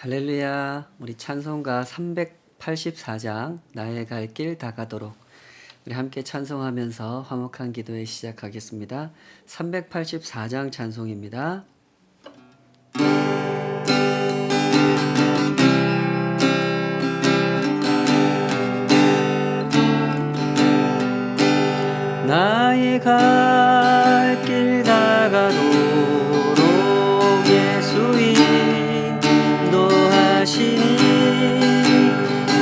할렐루야. 우리 찬송가 384장 나의 갈 길 다가도록 우리 함께 찬송하면서 화목한 기도회 시작하겠습니다. 384장 찬송입니다. 나의 갈 길 다가도록 예수 인도하시니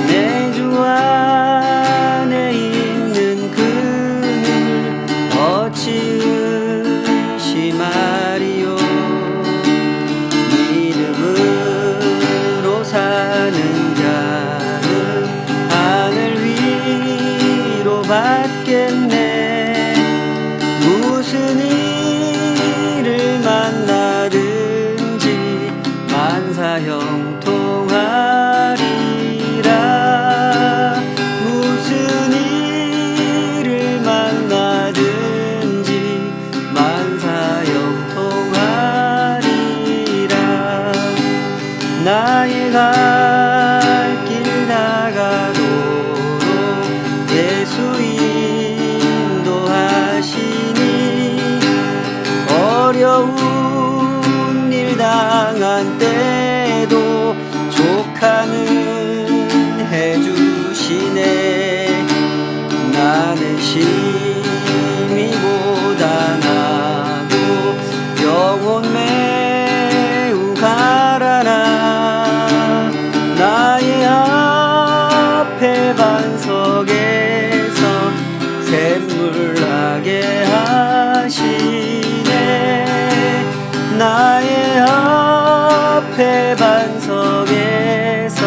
내 주 안에 있는 그를 어찌 의심하리요. 믿음으로 사는 자는 하늘 위로 받겠네. 무슨 일을 만나든지 만사형통하리라. 무슨 일을 만나든지 만사형통하리라. 나의 갈 길 다가도록 예수 인도하시니 어려운 일 당한 때도 족하는 해주시네. 나는 심히 고단하고 영혼 매우 가라나. 나의 앞에 반석에서 샘물 나게 하시네. 나의 앞에 반석에서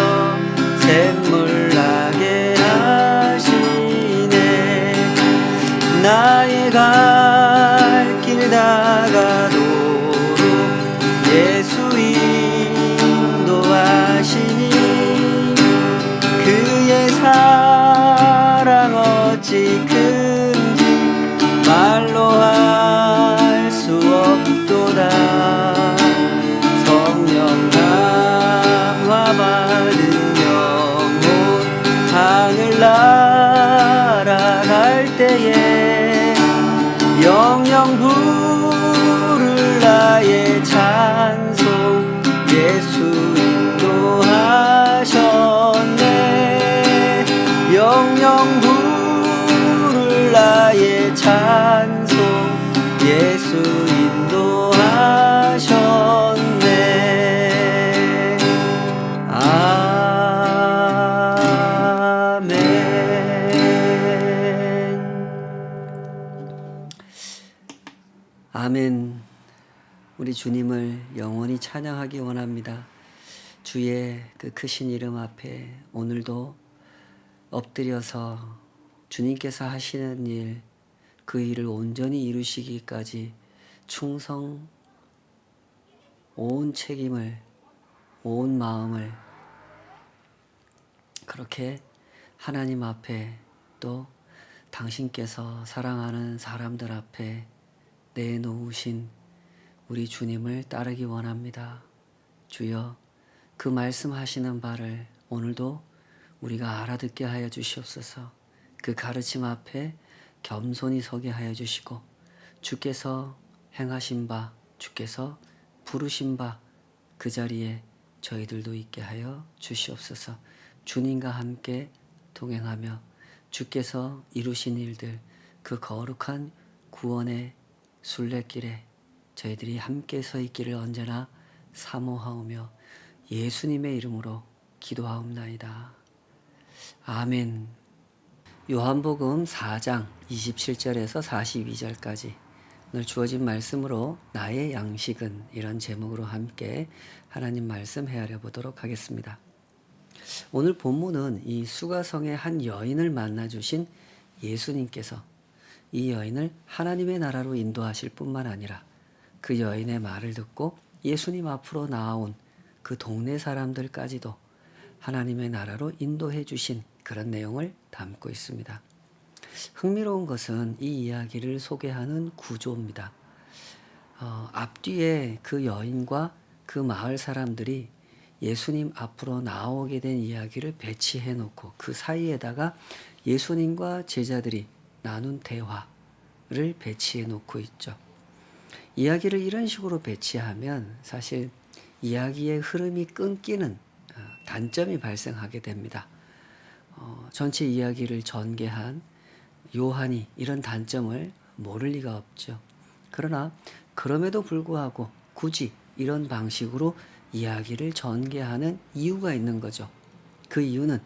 샘물 나게 하시네. 나의 갈 길 다가도록 예수 인도하시니 그의 사랑 어찌 큰지 말로 할 수 없도다. 성령 감화 받은 영혼 하늘 날아갈 때에 영영 부를 나의 찬송 예수 인도하셨네. 영영 부를 나의 찬송 예수 인도하셨네. 아멘. 아멘. 우리 주님을 영원히 찬양하기 원합니다. 주의 그 크신 이름 앞에 오늘도 엎드려서 주님께서 하시는 일, 그 일을 온전히 이루시기까지 충성, 온 책임을, 온 마음을 그렇게 하나님 앞에 또 당신께서 사랑하는 사람들 앞에 내놓으신 우리 주님을 따르기 원합니다. 주여, 그 말씀하시는 바를 오늘도 우리가 알아듣게 하여 주시옵소서. 그 가르침 앞에 겸손히 서게 하여 주시고 주께서 행하신 바, 주께서 부르신 바 그 자리에 저희들도 있게 하여 주시옵소서. 주님과 함께 동행하며 주께서 이루신 일들, 그 거룩한 구원의 순례길에 저희들이 함께 서 있기를 언제나 사모하오며 예수님의 이름으로 기도하옵나이다. 아멘. 요한복음 4장 27절에서 42절까지 오늘 주어진 말씀으로 나의 양식은 이런 제목으로 함께 하나님 말씀 헤아려 보도록 하겠습니다. 오늘 본문은 이 수가성의 한 여인을 만나 주신 예수님께서 이 여인을 하나님의 나라로 인도하실 뿐만 아니라 그 여인의 말을 듣고 예수님 앞으로 나아온 그 동네 사람들까지도 하나님의 나라로 인도해 주신 그런 내용을 담고 있습니다. 흥미로운 것은 이 이야기를 소개하는 구조입니다. 앞뒤에 그 여인과 그 마을 사람들이 예수님 앞으로 나오게 된 이야기를 배치해 놓고 그 사이에다가 예수님과 제자들이 나눈 대화를 배치해 놓고 있죠. 이야기를 이런 식으로 배치하면 사실 이야기의 흐름이 끊기는 단점이 발생하게 됩니다. 전체 이야기를 전개한 요한이 이런 단점을 모를 리가 없죠. 그러나 그럼에도 불구하고 굳이 이런 방식으로 이야기를 전개하는 이유가 있는 거죠. 그 이유는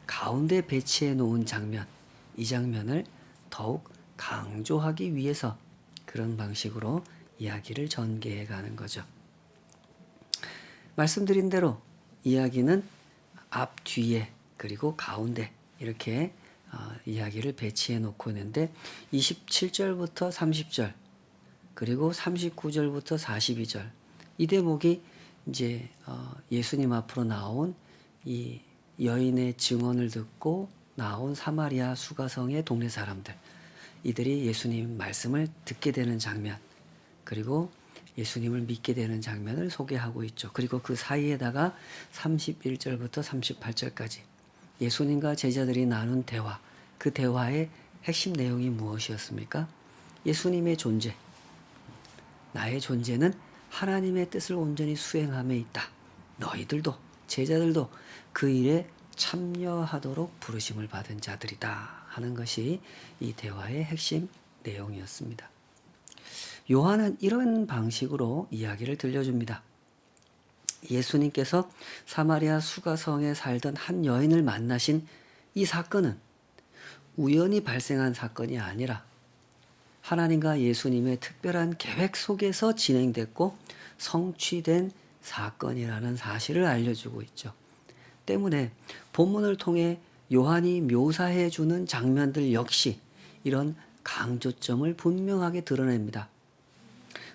가운데 배치해 놓은 장면, 이 장면을 더욱 강조하기 위해서 그런 방식으로 이야기를 전개해 가는 거죠. 말씀드린 대로 이야기는 앞, 뒤에 그리고 가운데 이렇게 이야기를 배치해 놓고 있는데 27절부터 30절 그리고 39절부터 42절 이 대목이 이제 예수님 앞으로 나온 이 여인의 증언을 듣고 나온 사마리아 수가성의 동네 사람들 이들이 예수님 말씀을 듣게 되는 장면 그리고 예수님을 믿게 되는 장면을 소개하고 있죠. 그리고 그 사이에다가 31절부터 38절까지 예수님과 제자들이 나눈 대화, 그 대화의 핵심 내용이 무엇이었습니까? 예수님의 존재, 나의 존재는 하나님의 뜻을 온전히 수행함에 있다. 너희들도 제자들도 그 일에 참여하도록 부르심을 받은 자들이다 하는 것이 이 대화의 핵심 내용이었습니다. 요한은 이런 방식으로 이야기를 들려줍니다. 예수님께서 사마리아 수가성에 살던 한 여인을 만나신 이 사건은 우연히 발생한 사건이 아니라 하나님과 예수님의 특별한 계획 속에서 진행됐고 성취된 사건이라는 사실을 알려주고 있죠. 때문에 본문을 통해 요한이 묘사해 주는 장면들 역시 이런 강조점을 분명하게 드러냅니다.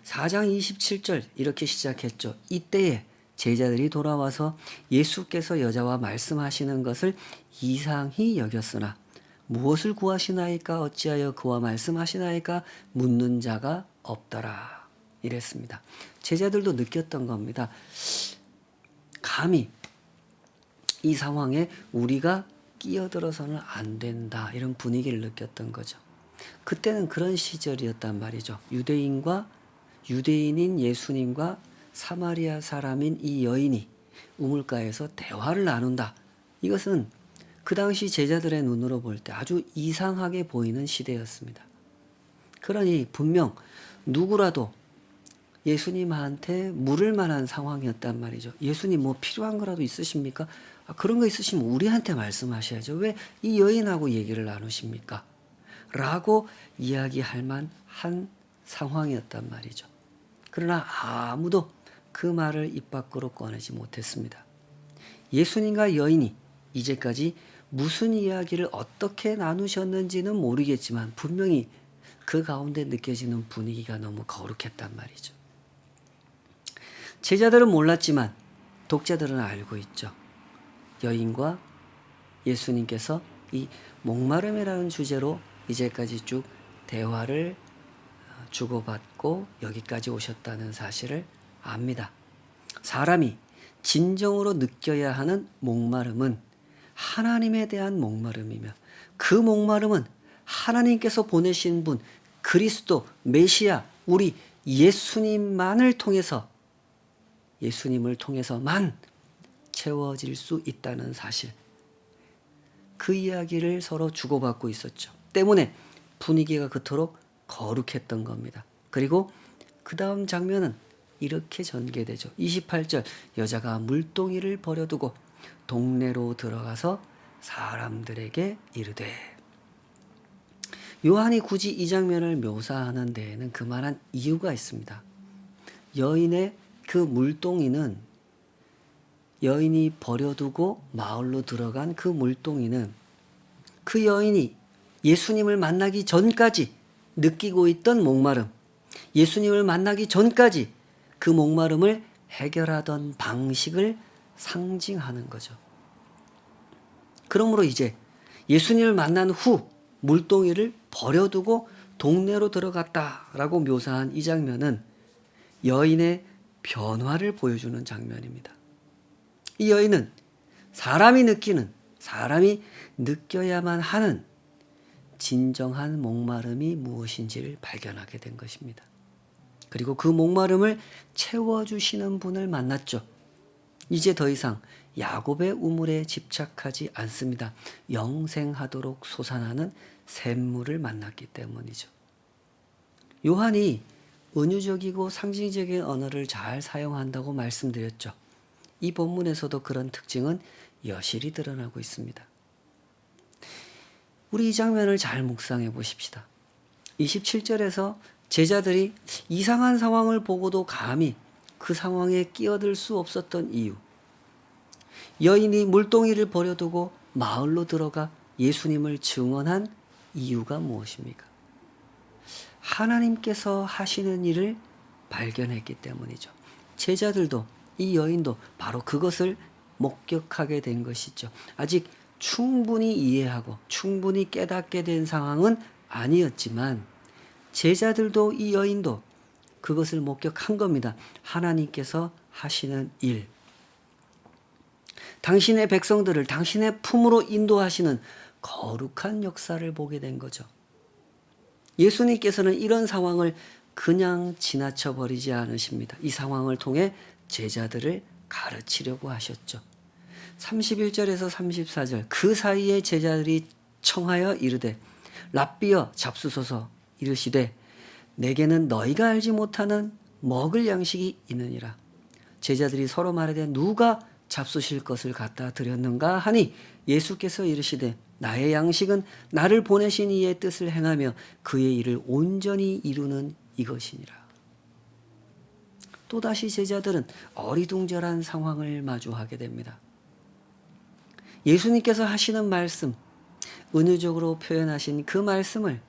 4장 27절 이렇게 시작했죠. 이때에 제자들이 돌아와서 예수께서 여자와 말씀하시는 것을 이상히 여겼으나 무엇을 구하시나이까 어찌하여 그와 말씀하시나이까 묻는 자가 없더라 이랬습니다. 제자들도 느꼈던 겁니다. 감히 이 상황에 우리가 끼어들어서는 안 된다 이런 분위기를 느꼈던 거죠. 그때는 그런 시절이었단 말이죠. 유대인인 예수님과 사마리아 사람인 이 여인이 우물가에서 대화를 나눈다. 이것은 그 당시 제자들의 눈으로 볼 때 아주 이상하게 보이는 시대였습니다. 그러니 분명 누구라도 예수님한테 물을 만한 상황이었단 말이죠. 예수님 뭐 필요한 거라도 있으십니까? 그런 거 있으시면 우리한테 말씀하셔야죠. 왜 이 여인하고 얘기를 나누십니까? 라고 이야기할 만한 상황이었단 말이죠. 그러나 아무도 그 말을 입 밖으로 꺼내지 못했습니다. 예수님과 여인이 이제까지 무슨 이야기를 어떻게 나누셨는지는 모르겠지만 분명히 그 가운데 느껴지는 분위기가 너무 거룩했단 말이죠. 제자들은 몰랐지만 독자들은 알고 있죠. 여인과 예수님께서 이 목마름이라는 주제로 이제까지 쭉 대화를 주고받고 여기까지 오셨다는 사실을 압니다. 사람이 진정으로 느껴야 하는 목마름은 하나님에 대한 목마름이며 그 목마름은 하나님께서 보내신 분 그리스도 메시아 우리 예수님을 통해서만 채워질 수 있다는 사실 그 이야기를 서로 주고받고 있었죠. 때문에 분위기가 그토록 거룩했던 겁니다. 그리고 그 다음 장면은 이렇게 전개되죠. 28절 여자가 물동이를 버려두고 동네로 들어가서 사람들에게 이르되 요한이 굳이 이 장면을 묘사하는 데에는 그만한 이유가 있습니다. 여인의 그 물동이는 여인이 버려두고 마을로 들어간 그 물동이는 그 여인이 예수님을 만나기 전까지 느끼고 있던 목마름, 예수님을 만나기 전까지 그 목마름을 해결하던 방식을 상징하는 거죠. 그러므로 이제 예수님을 만난 후 물동이를 버려두고 동네로 들어갔다라고 묘사한 이 장면은 여인의 변화를 보여주는 장면입니다. 이 여인은 사람이 느껴야만 하는 진정한 목마름이 무엇인지를 발견하게 된 것입니다. 그리고 그 목마름을 채워주시는 분을 만났죠. 이제 더 이상 야곱의 우물에 집착하지 않습니다. 영생하도록 솟아나는 샘물을 만났기 때문이죠. 요한이 은유적이고 상징적인 언어를 잘 사용한다고 말씀드렸죠. 이 본문에서도 그런 특징은 여실히 드러나고 있습니다. 우리 이 장면을 잘 묵상해 보십시다. 27절에서 제자들이 이상한 상황을 보고도 감히 그 상황에 끼어들 수 없었던 이유. 여인이 물동이를 버려두고 마을로 들어가 예수님을 증언한 이유가 무엇입니까? 하나님께서 하시는 일을 발견했기 때문이죠. 제자들도 이 여인도 바로 그것을 목격하게 된 것이죠. 아직 충분히 이해하고 충분히 깨닫게 된 상황은 아니었지만 제자들도 이 여인도 그것을 목격한 겁니다. 하나님께서 하시는 일. 당신의 백성들을 당신의 품으로 인도하시는 거룩한 역사를 보게 된 거죠. 예수님께서는 이런 상황을 그냥 지나쳐 버리지 않으십니다. 이 상황을 통해 제자들을 가르치려고 하셨죠. 31절에서 34절 그 사이에 제자들이 청하여 이르되 랍비여 잡수소서 이르시되 내게는 너희가 알지 못하는 먹을 양식이 있느니라. 제자들이 서로 말하되 누가 잡수실 것을 갖다 드렸는가 하니 예수께서 이르시되 나의 양식은 나를 보내신 이의 뜻을 행하며 그의 일을 온전히 이루는 이것이니라. 또다시 제자들은 어리둥절한 상황을 마주하게 됩니다. 예수님께서 하시는 말씀, 은유적으로 표현하신 그 말씀을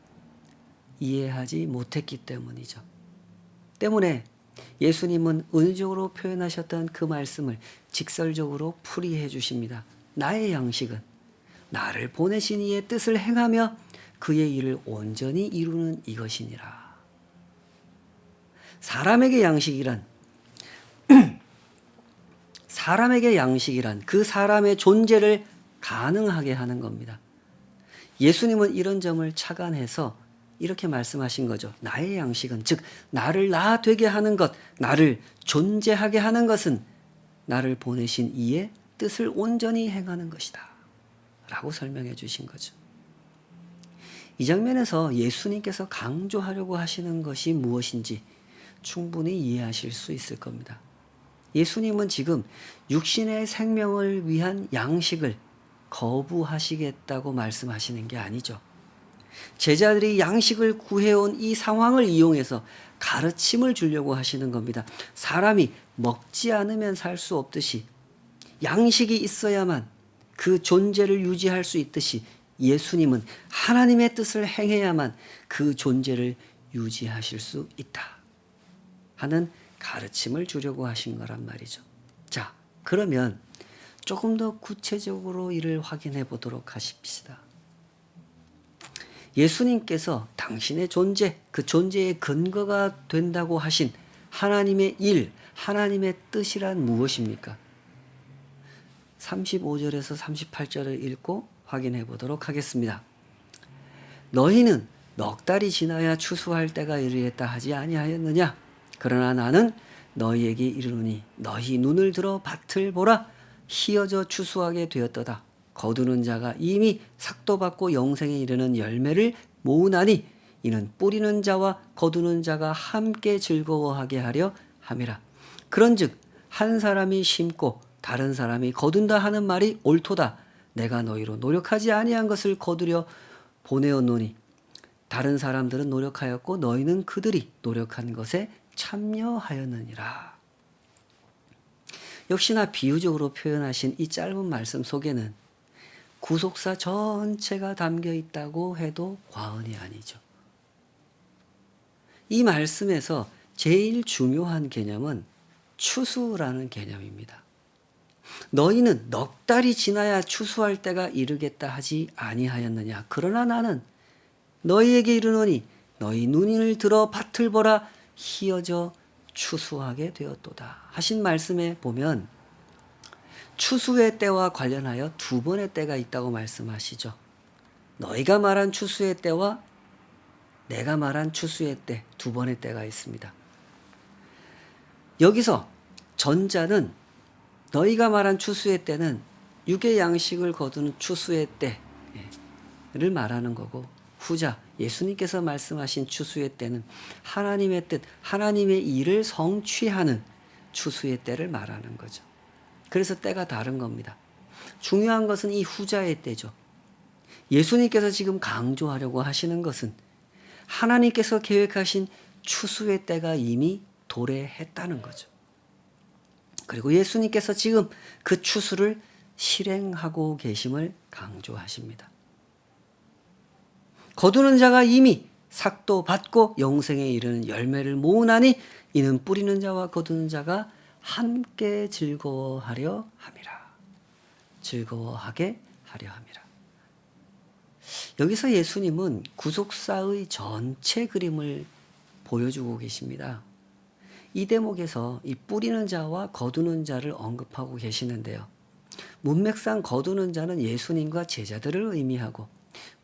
이해하지 못했기 때문이죠. 때문에 예수님은 은유적으로 표현하셨던 그 말씀을 직설적으로 풀이해 주십니다. 나의 양식은 나를 보내신 이의 뜻을 행하며 그의 일을 온전히 이루는 이것이니라. 사람에게 양식이란 그 사람의 존재를 가능하게 하는 겁니다. 예수님은 이런 점을 착안해서 이렇게 말씀하신 거죠. 나의 양식은, 즉 나를 나 되게 하는 것, 나를 존재하게 하는 것은 나를 보내신 이의 뜻을 온전히 행하는 것이다 라고 설명해 주신 거죠. 이 장면에서 예수님께서 강조하려고 하시는 것이 무엇인지 충분히 이해하실 수 있을 겁니다. 예수님은 지금 육신의 생명을 위한 양식을 거부하시겠다고 말씀하시는 게 아니죠. 제자들이 양식을 구해온 이 상황을 이용해서 가르침을 주려고 하시는 겁니다. 사람이 먹지 않으면 살 수 없듯이 양식이 있어야만 그 존재를 유지할 수 있듯이 예수님은 하나님의 뜻을 행해야만 그 존재를 유지하실 수 있다 하는 가르침을 주려고 하신 거란 말이죠. 자, 그러면 조금 더 구체적으로 이를 확인해 보도록 하십시다. 예수님께서 당신의 존재, 그 존재의 근거가 된다고 하신 하나님의 일, 하나님의 뜻이란 무엇입니까? 35절에서 38절을 읽고 확인해 보도록 하겠습니다. 너희는 넉 달이 지나야 추수할 때가 이르겠다 하지 아니하였느냐? 그러나 나는 너희에게 이르노니 너희 눈을 들어 밭을 보라. 희어져 추수하게 되었도다. 거두는 자가 이미 삭도 받고 영생에 이르는 열매를 모으나니 이는 뿌리는 자와 거두는 자가 함께 즐거워하게 하려 함이라. 그런즉 한 사람이 심고 다른 사람이 거둔다 하는 말이 옳도다. 내가 너희로 노력하지 아니한 것을 거두려 보내었노니 다른 사람들은 노력하였고 너희는 그들이 노력한 것에 참여하였느니라. 역시나 비유적으로 표현하신 이 짧은 말씀 속에는 구속사 전체가 담겨 있다고 해도 과언이 아니죠. 이 말씀에서 제일 중요한 개념은 추수라는 개념입니다. 너희는 넉 달이 지나야 추수할 때가 이르겠다 하지 아니하였느냐. 그러나 나는 너희에게 이르노니 너희 눈을 들어 밭을 보라. 희어져 추수하게 되었도다 하신 말씀에 보면 추수의 때와 관련하여 두 번의 때가 있다고 말씀하시죠. 너희가 말한 추수의 때와 내가 말한 추수의 때, 두 번의 때가 있습니다. 여기서 전자는 너희가 말한 추수의 때는 육의 양식을 거두는 추수의 때를 말하는 거고, 후자 예수님께서 말씀하신 추수의 때는 하나님의 뜻, 하나님의 일을 성취하는 추수의 때를 말하는 거죠. 그래서 때가 다른 겁니다. 중요한 것은 이 후자의 때죠. 예수님께서 지금 강조하려고 하시는 것은 하나님께서 계획하신 추수의 때가 이미 도래했다는 거죠. 그리고 예수님께서 지금 그 추수를 실행하고 계심을 강조하십니다. 거두는 자가 이미 삭도 받고 영생에 이르는 열매를 모으나니 이는 뿌리는 자와 거두는 자가 함께 즐거워하려 함이라. 즐거워하게 하려 함이라. 여기서 예수님은 구속사의 전체 그림을 보여주고 계십니다. 이 대목에서 이 뿌리는 자와 거두는 자를 언급하고 계시는데요. 문맥상 거두는 자는 예수님과 제자들을 의미하고,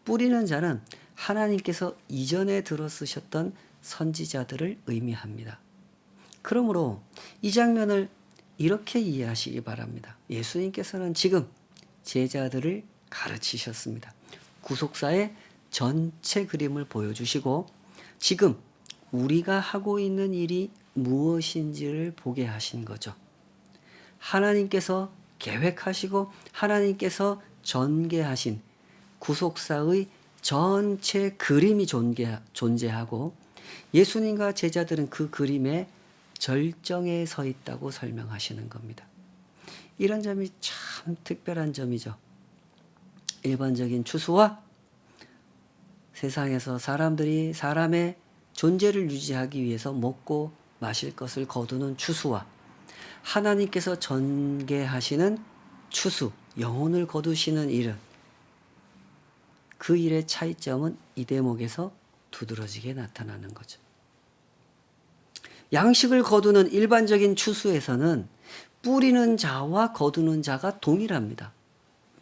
뿌리는 자는 하나님께서 이전에 들어 쓰셨던 선지자들을 의미합니다. 그러므로 이 장면을 이렇게 이해하시기 바랍니다. 예수님께서는 지금 제자들을 가르치셨습니다. 구속사의 전체 그림을 보여주시고 지금 우리가 하고 있는 일이 무엇인지를 보게 하신 거죠. 하나님께서 계획하시고 하나님께서 전개하신 구속사의 전체 그림이 존재하고 예수님과 제자들은 그 그림의 절정에 서 있다고 설명하시는 겁니다. 이런 점이 참 특별한 점이죠. 일반적인 추수와 세상에서 사람들이 사람의 존재를 유지하기 위해서 먹고 마실 것을 거두는 추수와 하나님께서 전개하시는 추수, 영혼을 거두시는 일은 그 일의 차이점은 이 대목에서 두드러지게 나타나는 거죠. 양식을 거두는 일반적인 추수에서는 뿌리는 자와 거두는 자가 동일합니다.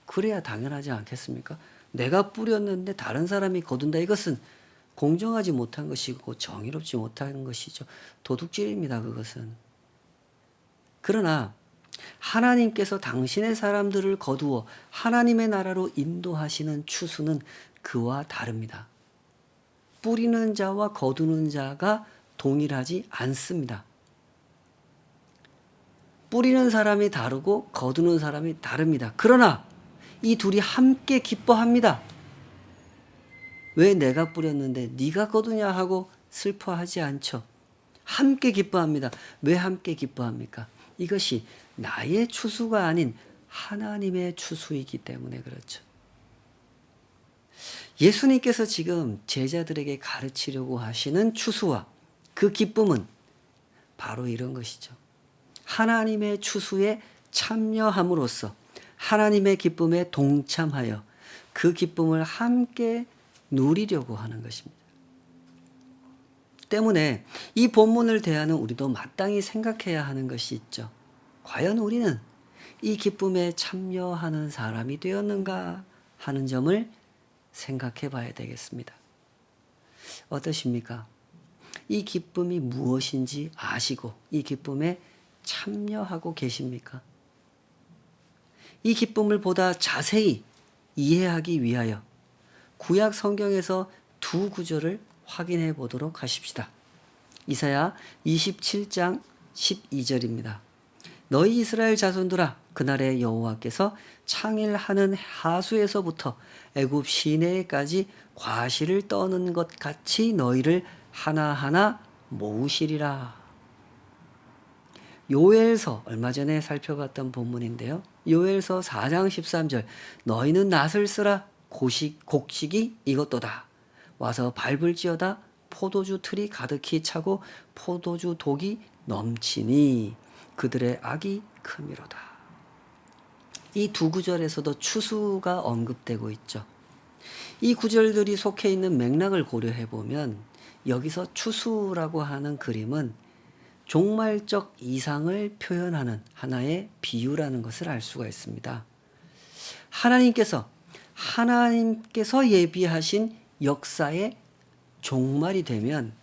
그래야 당연하지 않겠습니까? 내가 뿌렸는데 다른 사람이 거둔다. 이것은 공정하지 못한 것이고 정의롭지 못한 것이죠. 도둑질입니다. 그것은. 그러나 하나님께서 당신의 사람들을 거두어 하나님의 나라로 인도하시는 추수는 그와 다릅니다. 뿌리는 자와 거두는 자가 동일하지 않습니다. 뿌리는 사람이 다르고 거두는 사람이 다릅니다. 그러나 이 둘이 함께 기뻐합니다. 왜 내가 뿌렸는데 네가 거두냐 하고 슬퍼하지 않죠. 함께 기뻐합니다. 왜 함께 기뻐합니까? 이것이 나의 추수가 아닌 하나님의 추수이기 때문에 그렇죠. 예수님께서 지금 제자들에게 가르치려고 하시는 추수와 그 기쁨은 바로 이런 것이죠. 하나님의 추수에 참여함으로써 하나님의 기쁨에 동참하여 그 기쁨을 함께 누리려고 하는 것입니다. 때문에 이 본문을 대하는 우리도 마땅히 생각해야 하는 것이 있죠. 과연 우리는 이 기쁨에 참여하는 사람이 되었는가 하는 점을 생각해 봐야 되겠습니다. 어떠십니까? 이 기쁨이 무엇인지 아시고 이 기쁨에 참여하고 계십니까? 이 기쁨을 보다 자세히 이해하기 위하여 구약 성경에서 두 구절을 확인해 보도록 하십시다. 이사야 27장 12절입니다. 너희 이스라엘 자손들아, 그날에 여호와께서 창일하는 하수에서부터 애굽 시내에까지 과실을 떠는 것 같이 너희를 하나하나 모으시리라. 요엘서, 얼마 전에 살펴봤던 본문인데요. 요엘서 4장 13절, 너희는 낫을 쓰라. 곡식이 이것도다. 와서 밟을지어다. 포도주 틀이 가득히 차고 포도주 독이 넘치니 그들의 악이 크미로다. 이 두 구절에서도 추수가 언급되고 있죠. 이 구절들이 속해 있는 맥락을 고려해 보면 여기서 추수라고 하는 그림은 종말적 이상을 표현하는 하나의 비유라는 것을 알 수가 있습니다. 하나님께서 예비하신 역사의 종말이 되면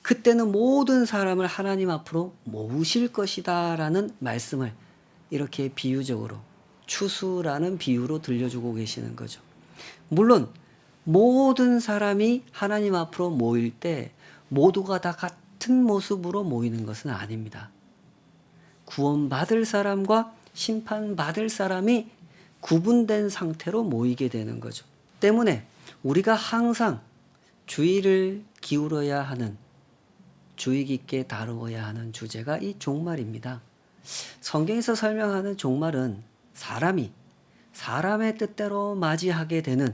그때는 모든 사람을 하나님 앞으로 모으실 것이다 라는 말씀을 이렇게 비유적으로 추수라는 비유로 들려주고 계시는 거죠. 물론 모든 사람이 하나님 앞으로 모일 때 모두가 다 같은 모습으로 모이는 것은 아닙니다. 구원받을 사람과 심판받을 사람이 구분된 상태로 모이게 되는 거죠. 때문에 우리가 항상 주의를 기울여야 하는, 주의 깊게 다루어야 하는 주제가 이 종말입니다. 성경에서 설명하는 종말은 사람의 뜻대로 맞이하게 되는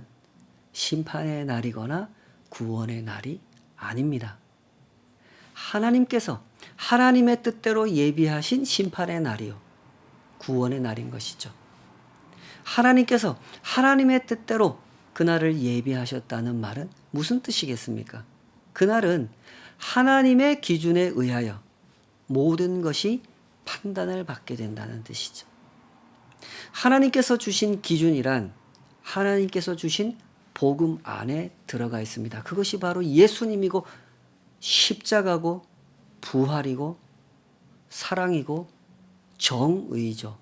심판의 날이거나 구원의 날이 아닙니다. 하나님께서 하나님의 뜻대로 예비하신 심판의 날이요, 구원의 날인 것이죠. 하나님께서 하나님의 뜻대로 그날을 예비하셨다는 말은 무슨 뜻이겠습니까? 그날은 하나님의 기준에 의하여 모든 것이 판단을 받게 된다는 뜻이죠. 하나님께서 주신 기준이란 하나님께서 주신 복음 안에 들어가 있습니다. 그것이 바로 예수님이고 십자가고 부활이고 사랑이고 정의죠.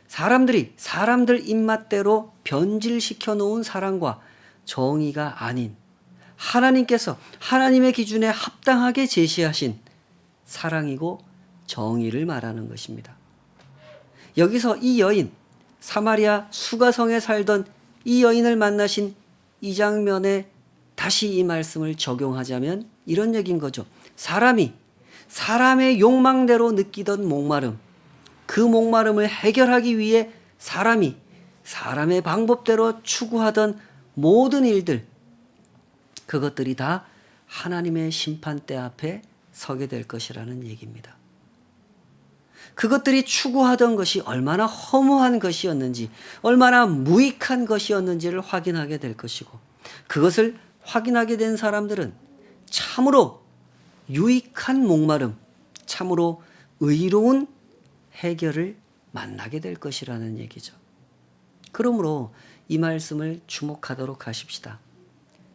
사람들 입맛대로 변질시켜 놓은 사랑과 정의가 아닌 하나님께서 하나님의 기준에 합당하게 제시하신 사랑이고 정의를 말하는 것입니다. 여기서 이 여인, 사마리아 수가성에 살던 이 여인을 만나신 이 장면에 다시 이 말씀을 적용하자면 이런 얘기인 거죠. 사람의 욕망대로 느끼던 목마름, 그 목마름을 해결하기 위해 사람의 방법대로 추구하던 모든 일들, 그것들이 다 하나님의 심판대 앞에 서게 될 것이라는 얘기입니다. 그것들이 추구하던 것이 얼마나 허무한 것이었는지, 얼마나 무익한 것이었는지를 확인하게 될 것이고, 그것을 확인하게 된 사람들은 참으로 유익한 목마름, 참으로 의로운 해결을 만나게 될 것이라는 얘기죠. 그러므로 이 말씀을 주목하도록 하십시다.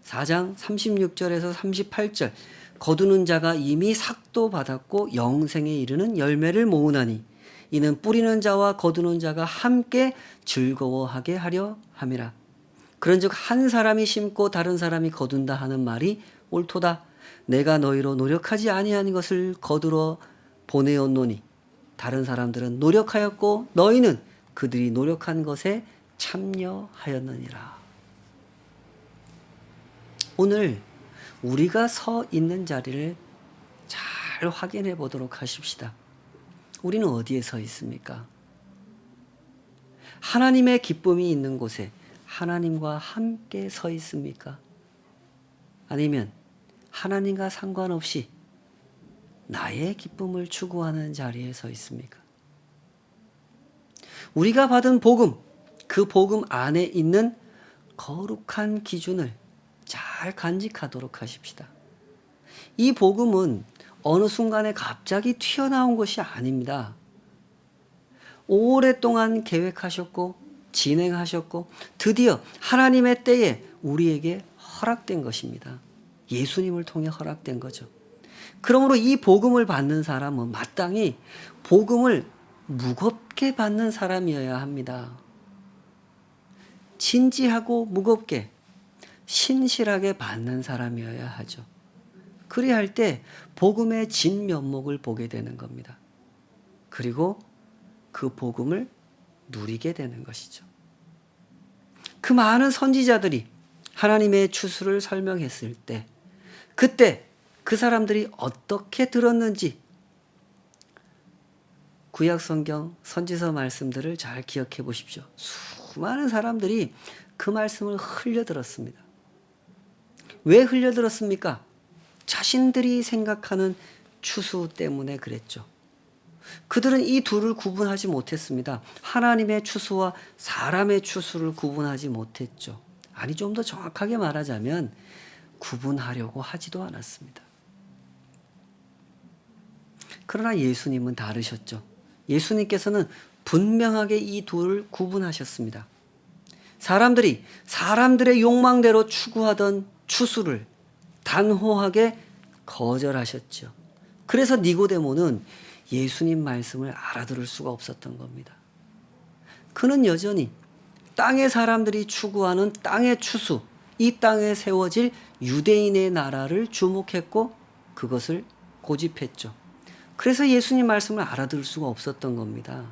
4장 36절에서 38절, 거두는 자가 이미 삭도 받았고 영생에 이르는 열매를 모으나니 이는 뿌리는 자와 거두는 자가 함께 즐거워하게 하려 함이라. 그런즉 한 사람이 심고 다른 사람이 거둔다 하는 말이 옳도다. 내가 너희로 노력하지 아니한 것을 거두러 보내었노니 다른 사람들은 노력하였고 너희는 그들이 노력한 것에 참여하였느니라. 오늘 우리가 서 있는 자리를 잘 확인해 보도록 하십시다. 우리는 어디에 서 있습니까? 하나님의 기쁨이 있는 곳에 하나님과 함께 서 있습니까? 아니면 하나님과 상관없이 나의 기쁨을 추구하는 자리에 서 있습니까? 우리가 받은 복음, 그 복음 안에 있는 거룩한 기준을 잘 간직하도록 하십시다. 이 복음은 어느 순간에 갑자기 튀어나온 것이 아닙니다. 오랫동안 계획하셨고 진행하셨고 드디어 하나님의 때에 우리에게 허락된 것입니다. 예수님을 통해 허락된 거죠. 그러므로 이 복음을 받는 사람은 마땅히 복음을 무겁게 받는 사람이어야 합니다. 진지하고 무겁게 신실하게 받는 사람이어야 하죠. 그리할 때 복음의 진면목을 보게 되는 겁니다. 그리고 그 복음을 누리게 되는 것이죠. 그 많은 선지자들이 하나님의 추수를 설명했을 때 그때 그 사람들이 어떻게 들었는지 구약 성경 선지서 말씀들을 잘 기억해 보십시오. 수많은 사람들이 그 말씀을 흘려들었습니다. 왜 흘려들었습니까? 자신들이 생각하는 추수 때문에 그랬죠. 그들은 이 둘을 구분하지 못했습니다. 하나님의 추수와 사람의 추수를 구분하지 못했죠. 아니, 좀 더 정확하게 말하자면 구분하려고 하지도 않았습니다. 그러나 예수님은 다르셨죠. 예수님께서는 분명하게 이 둘을 구분하셨습니다. 사람들의 욕망대로 추구하던 추수를 단호하게 거절하셨죠. 그래서 니고데모는 예수님 말씀을 알아들을 수가 없었던 겁니다. 그는 여전히 땅의 사람들이 추구하는 땅의 추수, 이 땅에 세워질 유대인의 나라를 주목했고 그것을 고집했죠. 그래서 예수님 말씀을 알아들을 수가 없었던 겁니다.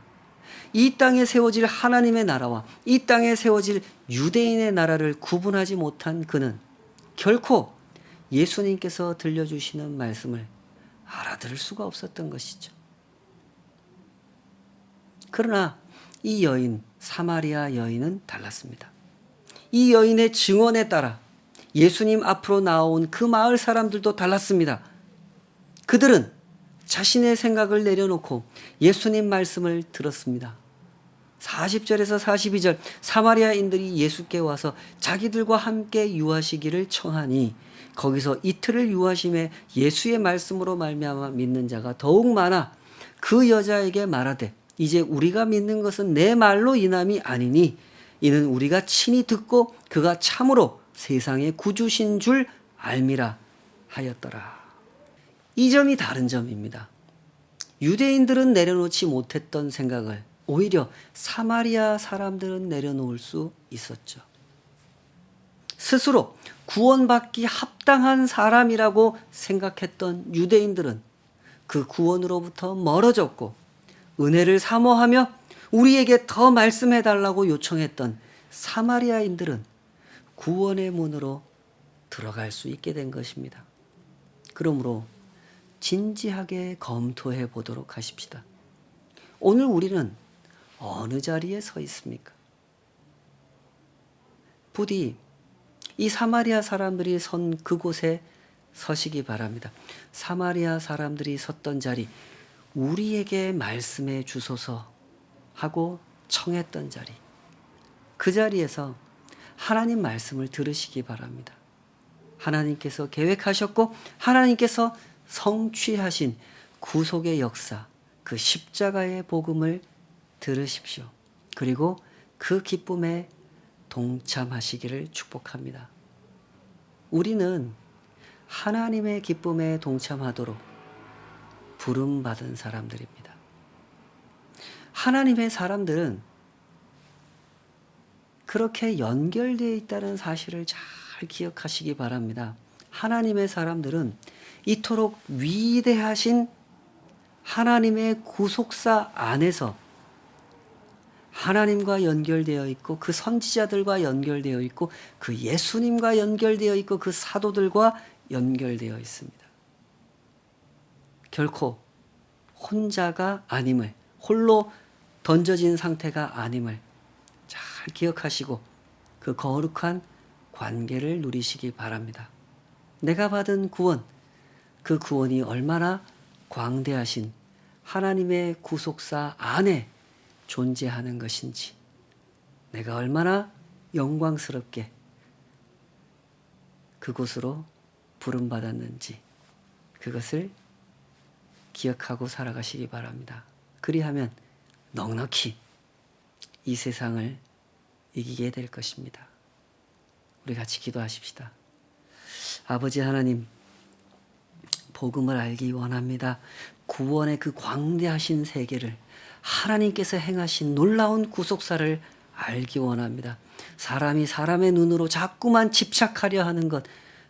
이 땅에 세워질 하나님의 나라와 이 땅에 세워질 유대인의 나라를 구분하지 못한 그는 결코 예수님께서 들려주시는 말씀을 알아들을 수가 없었던 것이죠. 그러나 이 여인, 사마리아 여인은 달랐습니다. 이 여인의 증언에 따라 예수님 앞으로 나온 그 마을 사람들도 달랐습니다. 그들은 자신의 생각을 내려놓고 예수님 말씀을 들었습니다. 40절에서 42절 사마리아인들이 예수께 와서 자기들과 함께 유하시기를 청하니 거기서 이틀을 유하심에 예수의 말씀으로 말미암아 믿는 자가 더욱 많아 그 여자에게 말하되 이제 우리가 믿는 것은 내 말로 인함이 아니니 이는 우리가 친히 듣고 그가 참으로 세상의 구주신 줄 알미라 하였더라. 이 점이 다른 점입니다. 유대인들은 내려놓지 못했던 생각을 오히려 사마리아 사람들은 내려놓을 수 있었죠. 스스로 구원받기 합당한 사람이라고 생각했던 유대인들은 그 구원으로부터 멀어졌고 은혜를 사모하며 우리에게 더 말씀해달라고 요청했던 사마리아인들은 구원의 문으로 들어갈 수 있게 된 것입니다. 그러므로 진지하게 검토해 보도록 하십시다. 오늘 우리는 어느 자리에 서 있습니까? 부디 이 사마리아 사람들이 선 그곳에 서시기 바랍니다. 사마리아 사람들이 섰던 자리, 우리에게 말씀해 주소서 하고 청했던 자리, 그 자리에서 하나님 말씀을 들으시기 바랍니다. 하나님께서 계획하셨고 하나님께서 성취하신 구속의 역사, 그 십자가의 복음을 들으십시오. 그리고 그 기쁨에 동참하시기를 축복합니다. 우리는 하나님의 기쁨에 동참하도록 부름받은 사람들입니다. 하나님의 사람들은 그렇게 연결되어 있다는 사실을 잘 기억하시기 바랍니다. 하나님의 사람들은 이토록 위대하신 하나님의 구속사 안에서 하나님과 연결되어 있고 그 선지자들과 연결되어 있고 그 예수님과 연결되어 있고 그 사도들과 연결되어 있습니다. 결코 혼자가 아님을, 홀로 던져진 상태가 아님을 잘 기억하시고 그 거룩한 관계를 누리시기 바랍니다. 내가 받은 구원, 그 구원이 얼마나 광대하신 하나님의 구속사 안에 존재하는 것인지, 내가 얼마나 영광스럽게 그곳으로 부름받았는지 그것을 기억하고 살아가시기 바랍니다. 그리하면 넉넉히 이 세상을 이기게 될 것입니다. 우리 같이 기도하십시다. 아버지 하나님, 복음을 알기 원합니다. 구원의 그 광대하신 세계를, 하나님께서 행하신 놀라운 구속사를 알기 원합니다. 사람이 사람의 눈으로 자꾸만 집착하려 하는 것,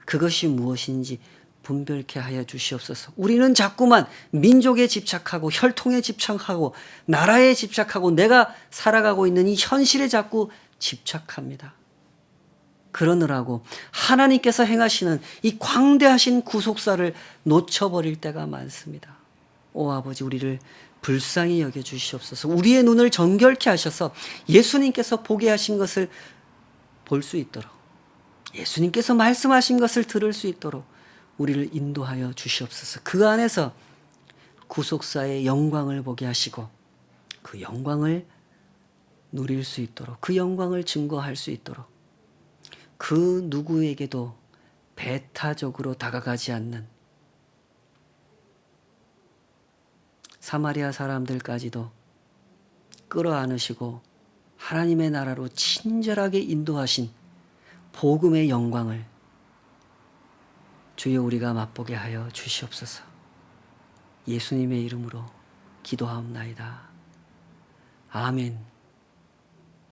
그것이 무엇인지 분별케 하여 주시옵소서. 우리는 자꾸만 민족에 집착하고 혈통에 집착하고 나라에 집착하고 내가 살아가고 있는 이 현실에 자꾸 집착합니다. 그러느라고 하나님께서 행하시는 이 광대하신 구속사를 놓쳐버릴 때가 많습니다. 오 아버지, 우리를 불쌍히 여겨 주시옵소서. 우리의 눈을 정결케 하셔서 예수님께서 보게 하신 것을 볼 수 있도록, 예수님께서 말씀하신 것을 들을 수 있도록 우리를 인도하여 주시옵소서. 그 안에서 구속사의 영광을 보게 하시고 그 영광을 누릴 수 있도록, 그 영광을 증거할 수 있도록, 그 누구에게도 배타적으로 다가가지 않는 사마리아 사람들까지도 끌어안으시고 하나님의 나라로 친절하게 인도하신 복음의 영광을 주여 우리가 맛보게 하여 주시옵소서. 예수님의 이름으로 기도하옵나이다. 아멘.